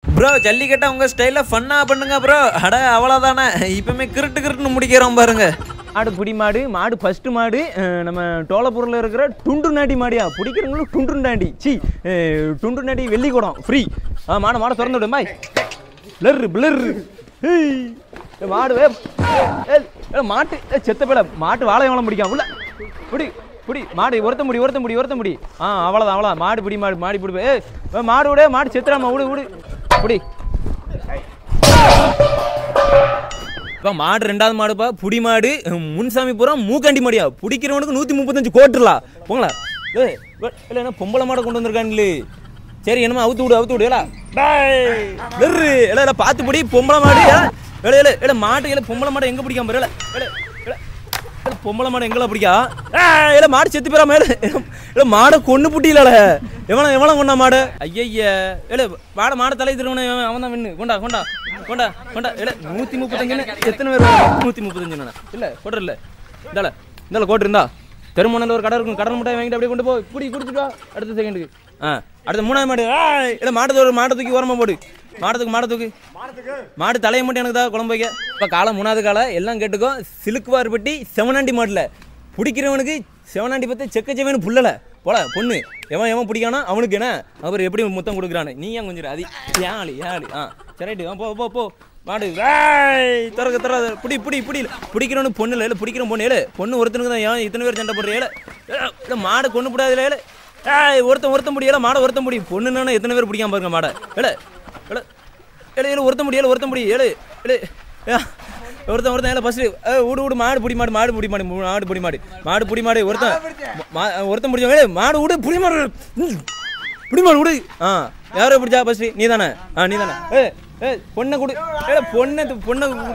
Bro ஜல்லிக்கட்டை உங்கள் ஸ்டைலில் ஃபன்னாக பண்ணுங்க ப்ரோ. அட அவ்வளோதானே, இப்போமே கிருட்டுன்னு முடிக்கிறோம் பாருங்க. மாடு புடி மாடு, மாடு ஃபஸ்ட்டு மாடு நம்ம டோலப்பூரில் இருக்கிற டுண்டு நாடி மாடியா பிடிக்கிறவங்களும் டுண்டு நாடி டுண்டு நாடி வெள்ளிக்கூடம் ஃப்ரீ. மாடை திறந்து விடு மாய் பிளர்ரு மாடு மாட்டு செத்த பேட மாட்டு வாழை வளம் பிடிக்காம உள்ள புடி புடி மாடு ஒருத்த முடி அவ்வளோதான் மாடு பிடி மாடு பிடி மாடு விட மாடு செத்துறாமா விடு புடி. இப்போ மாடு ரெண்டாவது மாடுப்பா புடி மாடு முன்சாமி பூரா மூக்காண்டி மாடியா பிடிக்கிறவனுக்கு 135 கோட்டுலா போங்களா. இல்லை என்ன பொம்பளை மாடை கொண்டு வந்திருக்காங்களே. சரி என்னமா அவுத்து விடு இல்லை பார்த்து பிடி பொம்பளை மாடு. இல்லை மாட்டு இல்லை பொம்பளை மாடை எங்கே பிடிக்காம இல்லை பொம்பளை மாடை எங்கெல்லாம் பிடிக்கா. இல்லை மாடு செத்து போயிடா மேலே. இல்லை மாடை கொண்டு புட்டியில எவனா கொண்டா மாடு. ஐயா இல்லை மாடை தலை திருவன அவன் தான் வின்னு கொண்டா இல்லை 135 எத்தனை பேர் 135 இல்லை கோட்டர் இல்லை இந்தால கோட்டு இருந்தா தெருமணல் ஒரு கடை இருக்கும். கடல் முட்டாய் வாங்கிட்டு அப்படியே கொண்டு போய் குடிச்சுட்டு வா அடுத்த செகண்டுக்கு. அடுத்த மூணாவது மாடு இல்லை மாட்டை தூக்கி ஓரமாக போடு. மாடு தூக்கு மாடு தலையை மட்டும் எனக்கு தான் குழம்பு வைக்க. இப்போ காலம் 3வது காலம் எல்லாம் கேட்டுக்கோ. சிலுக்குவார்பட்டி செவனாண்டி மாட்டில் பிடிக்கிறவனுக்கு செவனாண்டி பார்த்து செக்கச்சேவனு புள்ளலை போல பொண்ணு எவன் பிடிக்கானா அவனுக்கு என்ன அவர் எப்படி முத்தம் கொடுக்குறானு நீ ஏன் கொஞ்சம் அது ஏழு சரிட்டு போ மாடு திற புடி பிடிக்கிறவனு பொண்ணு இல்லை பிடிக்கிற பொண்ணு பொண்ணு ஒருத்தனுக்கு தான் ஏன் இத்தனை பேர் சண்டை போடுற இல்லை மாடு கொண்டு போடாது இல்லை ஒருத்தன் முடியல மாடை ஒருத்த முடியும் பொண்ணுன்னா எத்தனை பேர் பிடிக்காம பாருங்க மாடை ஒருத்த முடியல ஒருத்தன் ஃபர்ஸ்ட் விடு மாடு புடி மாடு ஒருத்தன் முடிஞ்ச மாடு விடு புடி மாடு விடு. யாரோ பிடிச்சா ஃபர்ஸ்ட் நீ தானே பொண்ணை கொடு பொண்ணை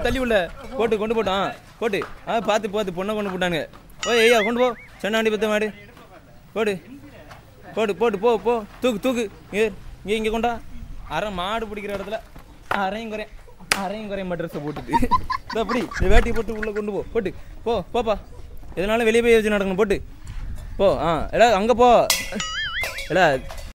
தள்ளி உள்ள கொண்டு போட்டு பார்த்து பொண்ணை கொண்டு போட்டானுங்க. ஐயா கொண்டு போ சென்னாண்டி பத்த மாடு போட்டு போ தூக்கு இங்கே கொண்டா. அரை மாடு பிடிக்கிற இடத்துல அரையும் குறையும் ட்ரெஸ்ஸை போட்டுட்டு அப்படி வேட்டி போட்டு உள்ளே கொண்டு போப்பா இதனால வெளியே போய் வச்சு நடக்கணும் போட்டு போ. இல்லை அங்கே போ இல்லை